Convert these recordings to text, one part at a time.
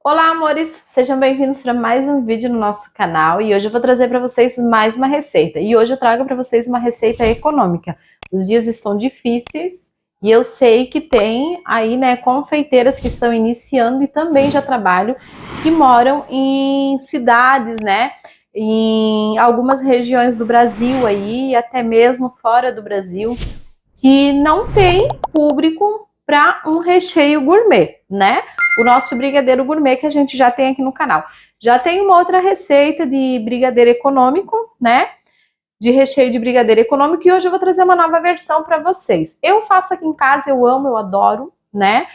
Olá, amores! Sejam bem-vindos para mais um vídeo no nosso canal e hoje eu vou trazer para vocês mais uma receita. E hoje eu trago para vocês uma receita econômica. Os dias estão difíceis e eu sei que tem aí, né, confeiteiras que estão iniciando e também já trabalho, que moram em cidades, né, em algumas regiões do Brasil aí, até mesmo fora do Brasil, que não tem público para um recheio gourmet, né? O nosso brigadeiro gourmet que a gente já tem aqui no canal. Já tem uma outra receita de brigadeiro econômico, né? De recheio de brigadeiro econômico, e hoje eu vou trazer uma nova versão para vocês. Eu faço aqui em casa, eu amo, eu adoro, né?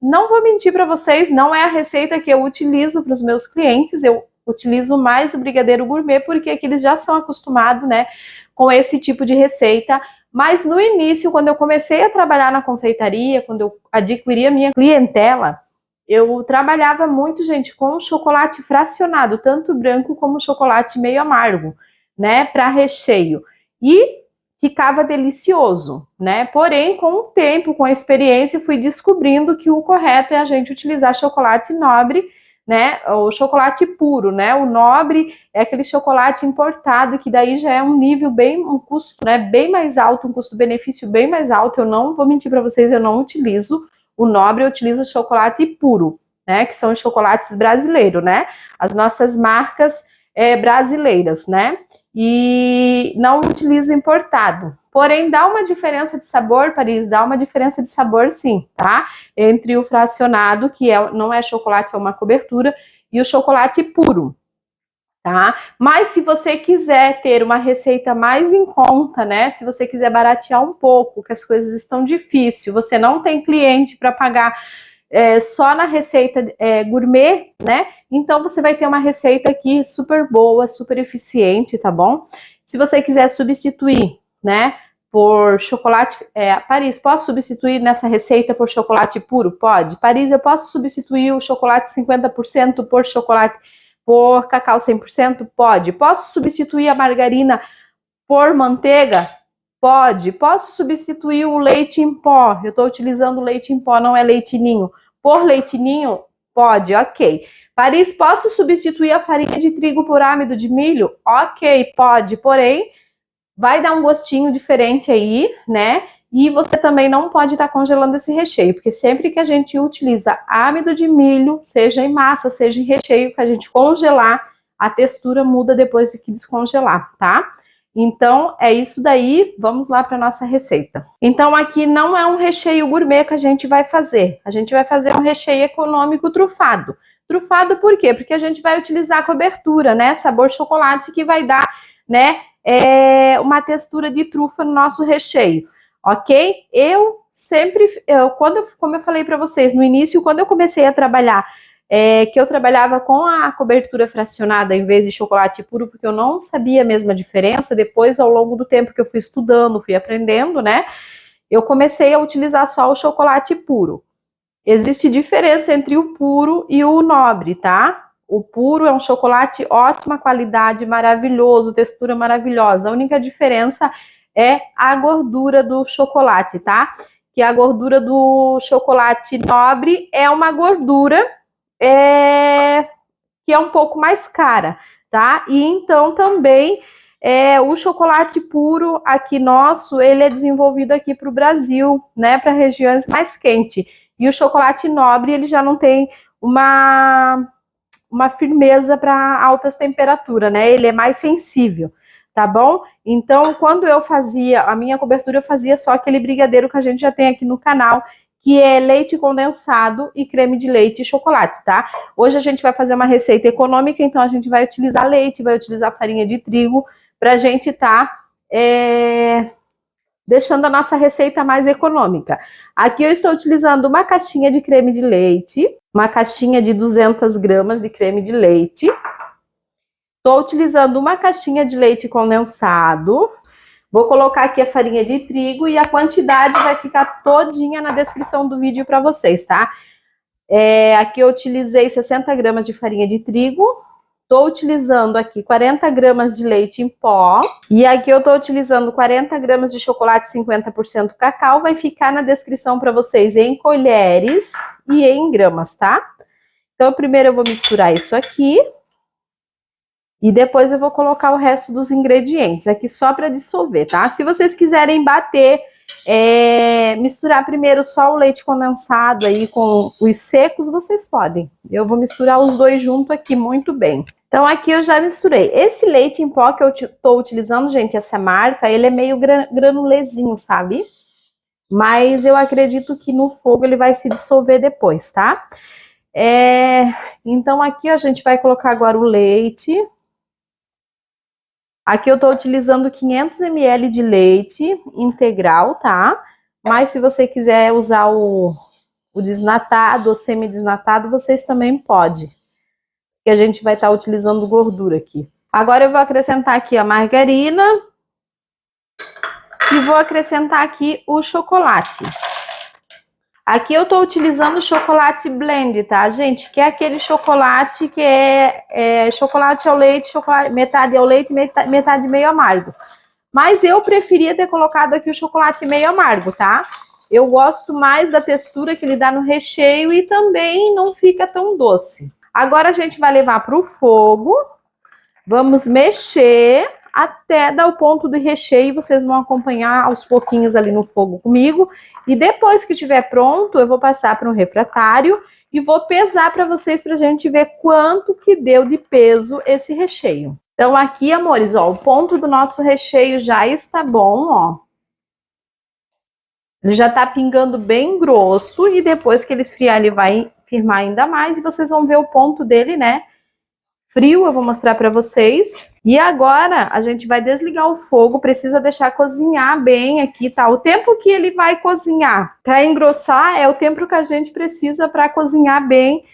Não vou mentir para vocês, não é a receita que eu utilizo para os meus clientes, eu utilizo mais o brigadeiro gourmet porque aqui eles já são acostumados, né, com esse tipo de receita. Mas no início, quando eu comecei a trabalhar na confeitaria, quando eu adquiri a minha clientela, eu trabalhava muito, gente, com chocolate fracionado, tanto branco como chocolate meio amargo, né, para recheio. E ficava delicioso, né? Porém, com o tempo, com a experiência, fui descobrindo que o correto é a gente utilizar chocolate nobre, né? O chocolate puro, né? O nobre é aquele chocolate importado, que daí já é um nível bem, um custo, né, bem mais alto, um custo-benefício bem mais alto. Eu não vou mentir para vocês, eu não utilizo o nobre, eu utilizo chocolate puro, né? Que são os chocolates brasileiros, né? As nossas marcas brasileiras, né? E não utilizo importado. Porém, dá uma diferença de sabor, Paris, dá uma diferença de sabor sim, tá? Entre o fracionado, que não é chocolate, é uma cobertura, e o chocolate puro, tá? Mas se você quiser ter uma receita mais em conta, né? Se você quiser baratear um pouco, que as coisas estão difíceis, você não tem cliente para pagar só na receita gourmet, né? Então você vai ter uma receita aqui super boa, super eficiente, tá bom? Se você quiser substituir, né, por chocolate, Paris, posso substituir nessa receita por chocolate puro? Pode. Paris, eu posso substituir o chocolate 50% por chocolate, por cacau 100%? Pode. Posso substituir a margarina por manteiga? Pode. Posso substituir o leite em pó? Eu estou utilizando leite em pó, não é leitinho. Por leitinho? Pode, ok. Paris, posso substituir a farinha de trigo por amido de milho? Ok, pode. Porém, vai dar um gostinho diferente aí, né? E você também não pode estar congelando esse recheio, porque sempre que a gente utiliza amido de milho, seja em massa, seja em recheio, que a gente congelar, a textura muda depois de que descongelar, tá? Então, é isso daí, vamos lá para a nossa receita. Então, aqui não é um recheio gourmet que a gente vai fazer um recheio econômico trufado. Trufado por quê? Porque a gente vai utilizar a cobertura, né, sabor chocolate, que vai dar, né, uma textura de trufa no nosso recheio, ok? Como eu falei para vocês, no início, quando eu comecei a trabalhar, que eu trabalhava com a cobertura fracionada em vez de chocolate puro, porque eu não sabia a mesma diferença. Depois, ao longo do tempo que eu fui estudando, fui aprendendo, né, eu comecei a utilizar só o chocolate puro. Existe diferença entre o puro e o nobre, tá? O puro é um chocolate ótima qualidade, maravilhoso, textura maravilhosa. A única diferença é a gordura do chocolate, tá? Que a gordura do chocolate nobre é uma gordura que é um pouco mais cara, tá? E então também o chocolate puro aqui nosso, ele é desenvolvido aqui para o Brasil, né? Para regiões mais quentes. E o chocolate nobre, ele já não tem uma firmeza para altas temperaturas, né? Ele é mais sensível, tá bom? Então, quando eu fazia a minha cobertura, eu fazia só aquele brigadeiro que a gente já tem aqui no canal, que é leite condensado e creme de leite e chocolate, tá? Hoje a gente vai fazer uma receita econômica, então a gente vai utilizar leite, vai utilizar farinha de trigo, pra gente deixando a nossa receita mais econômica. Aqui eu estou utilizando uma caixinha de creme de leite, uma caixinha de 200 gramas de creme de leite. Estou utilizando uma caixinha de leite condensado. Vou colocar aqui a farinha de trigo e a quantidade vai ficar todinha na descrição do vídeo para vocês, tá? Aqui eu utilizei 60 gramas de farinha de trigo. Estou utilizando aqui 40 gramas de leite em pó. E aqui eu estou utilizando 40 gramas de chocolate 50% cacau. Vai ficar na descrição para vocês em colheres e em gramas, tá? Então, primeiro eu vou misturar isso aqui. E depois eu vou colocar o resto dos ingredientes aqui só para dissolver, tá? Se vocês quiserem bater, misturar primeiro só o leite condensado aí com os secos, vocês podem. Eu vou misturar os dois junto aqui muito bem. Então aqui eu já misturei. Esse leite em pó que eu tô utilizando, gente, essa marca, ele é meio granulezinho, sabe? Mas eu acredito que no fogo ele vai se dissolver depois, tá? Então aqui a gente vai colocar agora o leite. Aqui eu tô utilizando 500 ml de leite integral, tá? Mas se você quiser usar o desnatado ou semi-desnatado, vocês também podem. Que a gente vai estar utilizando gordura aqui. Agora eu vou acrescentar aqui a margarina. E vou acrescentar aqui o chocolate. Aqui eu tô utilizando chocolate blend, tá, gente? Que é aquele chocolate que é chocolate ao leite, metade ao leite, metade meio amargo. Mas eu preferia ter colocado aqui o chocolate meio amargo, tá? Eu gosto mais da textura que ele dá no recheio e também não fica tão doce. Agora a gente vai levar para o fogo. Vamos mexer até dar o ponto do recheio. Vocês vão acompanhar aos pouquinhos ali no fogo comigo. E depois que estiver pronto, eu vou passar para um refratário e vou pesar para vocês, para a gente ver quanto que deu de peso esse recheio. Então aqui, amores, ó, o ponto do nosso recheio já está bom, ó. Ele já tá pingando bem grosso e depois que ele esfriar, ele vai firmar ainda mais e vocês vão ver o ponto dele, né? Frio, eu vou mostrar para vocês. E agora a gente vai desligar o fogo, precisa deixar cozinhar bem aqui, tá? O tempo que ele vai cozinhar para engrossar é o tempo que a gente precisa para cozinhar bem,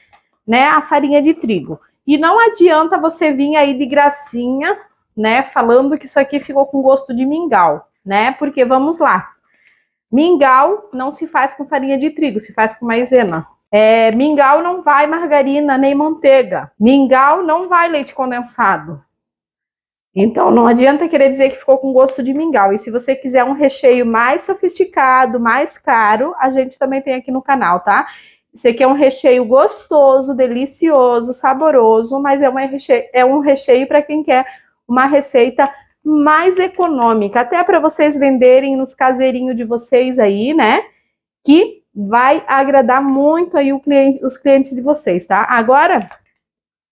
né, a farinha de trigo. E não adianta você vir aí de gracinha, né, falando que isso aqui ficou com gosto de mingau, né? Porque vamos lá. Mingau não se faz com farinha de trigo, se faz com maisena. Mingau não vai margarina nem manteiga. Mingau não vai leite condensado. Então não adianta querer dizer que ficou com gosto de mingau. E se você quiser um recheio mais sofisticado, mais caro, a gente também tem aqui no canal, tá? Esse aqui é um recheio gostoso, delicioso, saboroso, mas é um recheio para quem quer uma receita mais econômica, até para vocês venderem nos caseirinhos de vocês aí, né? Que vai agradar muito aí os clientes de vocês, tá? Agora,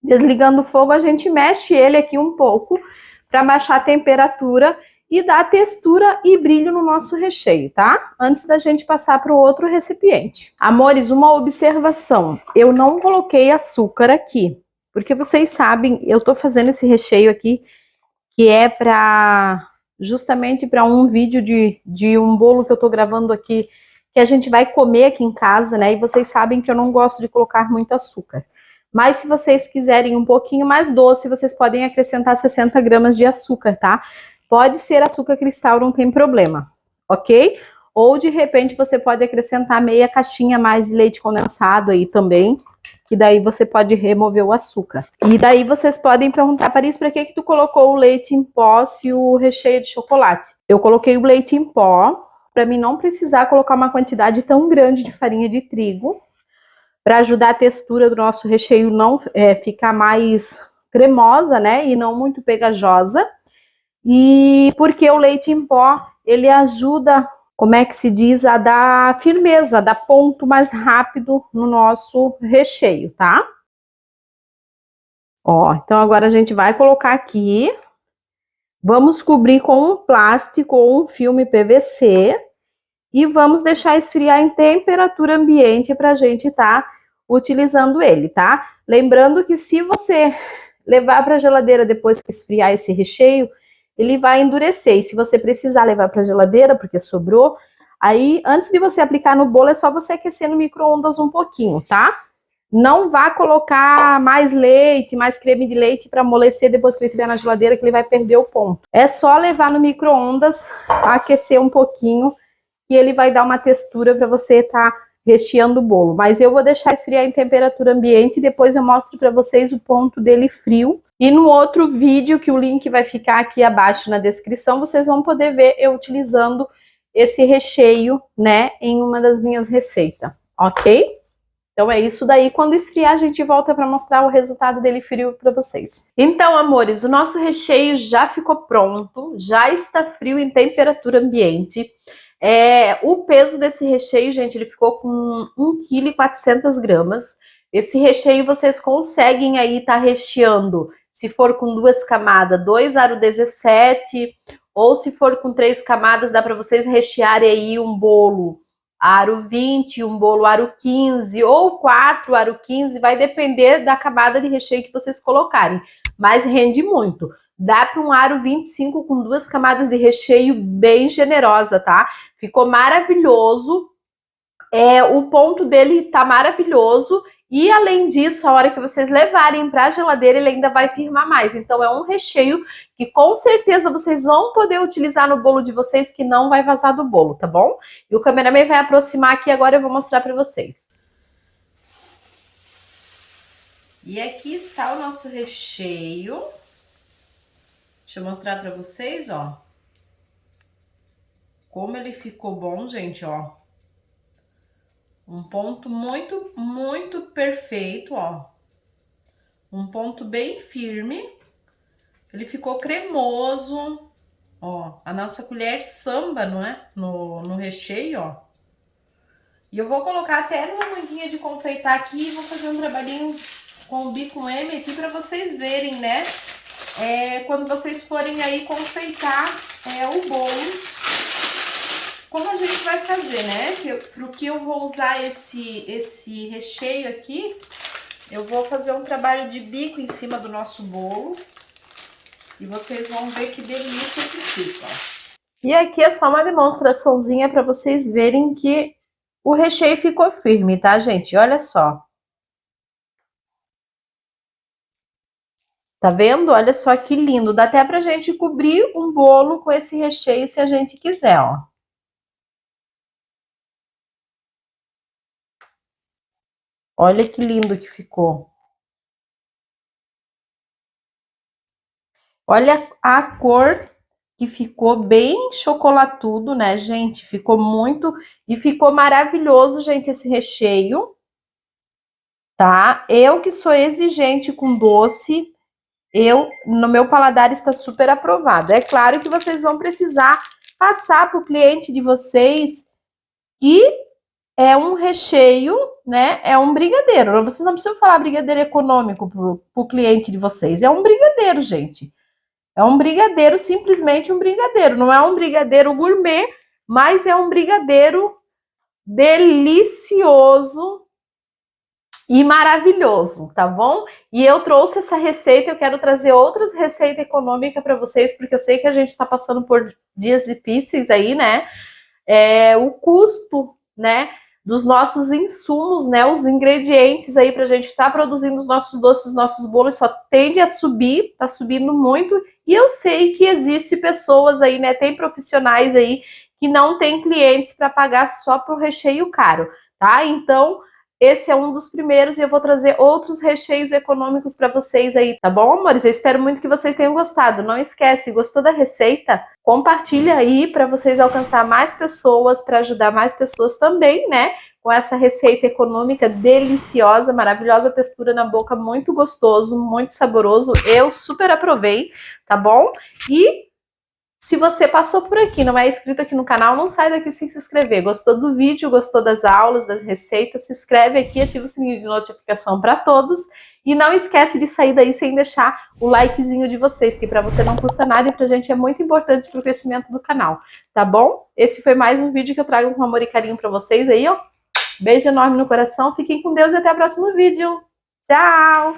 desligando o fogo, a gente mexe ele aqui um pouco para baixar a temperatura e dar textura e brilho no nosso recheio, tá? Antes da gente passar para o outro recipiente. Amores, uma observação. Eu não coloquei açúcar aqui, porque vocês sabem, eu tô fazendo esse recheio aqui, que é justamente para um vídeo de um bolo que eu tô gravando aqui, que a gente vai comer aqui em casa, né? E vocês sabem que eu não gosto de colocar muito açúcar. Mas se vocês quiserem um pouquinho mais doce, vocês podem acrescentar 60 gramas de açúcar, tá? Pode ser açúcar cristal, não tem problema, ok? Ou de repente você pode acrescentar meia caixinha mais de leite condensado aí também, que daí você pode remover o açúcar. E daí vocês podem perguntar, Paris, para que tu colocou o leite em pó se o recheio é de chocolate? Eu coloquei o leite em pó para mim não precisar colocar uma quantidade tão grande de farinha de trigo, para ajudar a textura do nosso recheio não ficar mais cremosa, né, e não muito pegajosa. E porque o leite em pó, ele ajuda, como é que se diz, a dar firmeza, a dar ponto mais rápido no nosso recheio, tá? Ó, então agora a gente vai colocar aqui. Vamos cobrir com um plástico ou um filme PVC e vamos deixar esfriar em temperatura ambiente para a gente estar utilizando ele, tá? Lembrando que se você levar para a geladeira depois que esfriar esse recheio, ele vai endurecer. E se você precisar levar para a geladeira porque sobrou, aí antes de você aplicar no bolo é só você aquecer no micro-ondas um pouquinho, tá? Não vá colocar mais leite, mais creme de leite para amolecer depois que ele estiver na geladeira, que ele vai perder o ponto. É só levar no micro-ondas, aquecer um pouquinho, e ele vai dar uma textura para você estar recheando o bolo. Mas eu vou deixar esfriar em temperatura ambiente e depois eu mostro para vocês o ponto dele frio. E no outro vídeo, que o link vai ficar aqui abaixo na descrição, vocês vão poder ver eu utilizando esse recheio, né, em uma das minhas receitas, ok? Então é isso daí, quando esfriar a gente volta para mostrar o resultado dele frio para vocês. Então, amores, o nosso recheio já ficou pronto, já está frio em temperatura ambiente. O peso desse recheio, gente, ele ficou com 1,4 kg. Esse recheio vocês conseguem aí estar recheando, se for com 2 camadas, 2 aro 17, ou se for com 3 camadas, dá para vocês rechearem aí um bolo aro 20, um bolo aro 15, ou 4 aro 15, vai depender da camada de recheio que vocês colocarem, mas rende muito. Dá para um aro 25 com 2 camadas de recheio bem generosa, tá? Ficou maravilhoso. O ponto dele tá maravilhoso. E além disso, a hora que vocês levarem para a geladeira, ele ainda vai firmar mais. Então é um recheio que com certeza vocês vão poder utilizar no bolo de vocês, que não vai vazar do bolo, tá bom? E o cameraman vai aproximar aqui agora, eu vou mostrar para vocês. E aqui está o nosso recheio. Deixa eu mostrar para vocês, ó. Como ele ficou bom, gente, ó. Um ponto muito, muito perfeito, ó. Um ponto bem firme. Ele ficou cremoso. Ó, a nossa colher samba, não é? No recheio, ó. E eu vou colocar até numa manguinha de confeitar aqui e vou fazer um trabalhinho com o bico M aqui para vocês verem, né? Quando vocês forem aí confeitar o bolo, como a gente vai fazer, né? Pro que eu vou usar esse recheio aqui, eu vou fazer um trabalho de bico em cima do nosso bolo. E vocês vão ver que delícia que fica, ó. E aqui é só uma demonstraçãozinha para vocês verem que o recheio ficou firme, tá, gente? Olha só. Tá vendo? Olha só que lindo. Dá até pra gente cobrir um bolo com esse recheio se a gente quiser, ó. Olha que lindo que ficou. Olha a cor que ficou bem chocolatudo, né, gente? Ficou muito e ficou maravilhoso, gente, esse recheio, tá? Eu que sou exigente com doce, no meu paladar está super aprovado. É claro que vocês vão precisar passar para o cliente de vocês que é um recheio, né? É um brigadeiro. Vocês não precisam falar brigadeiro econômico para o cliente de vocês. É um brigadeiro, gente. É um brigadeiro, simplesmente um brigadeiro. Não é um brigadeiro gourmet, mas é um brigadeiro delicioso e maravilhoso, tá bom? E eu trouxe essa receita, eu quero trazer outras receitas econômicas para vocês, porque eu sei que a gente está passando por dias difíceis aí, né? O custo, né, dos nossos insumos, né, os ingredientes aí pra gente estar produzindo os nossos doces, os nossos bolos, só tende a subir, tá subindo muito, e eu sei que existe pessoas aí, né, tem profissionais aí que não tem clientes para pagar só pro recheio caro, tá? Então, esse é um dos primeiros e eu vou trazer outros recheios econômicos para vocês aí, tá bom, amores? Eu espero muito que vocês tenham gostado. Não esquece, gostou da receita? Compartilha aí para vocês alcançar mais pessoas, para ajudar mais pessoas também, né? Com essa receita econômica deliciosa, maravilhosa textura na boca, muito gostoso, muito saboroso. Eu super aprovei, tá bom? E se você passou por aqui, não é inscrito aqui no canal, não sai daqui sem se inscrever. Gostou do vídeo, gostou das aulas, das receitas, se inscreve aqui, ativa o sininho de notificação para todos. E não esquece de sair daí sem deixar o likezinho de vocês, que para você não custa nada e pra gente é muito importante pro crescimento do canal, tá bom? Esse foi mais um vídeo que eu trago com amor e carinho para vocês aí, ó. Beijo enorme no coração, fiquem com Deus e até o próximo vídeo. Tchau!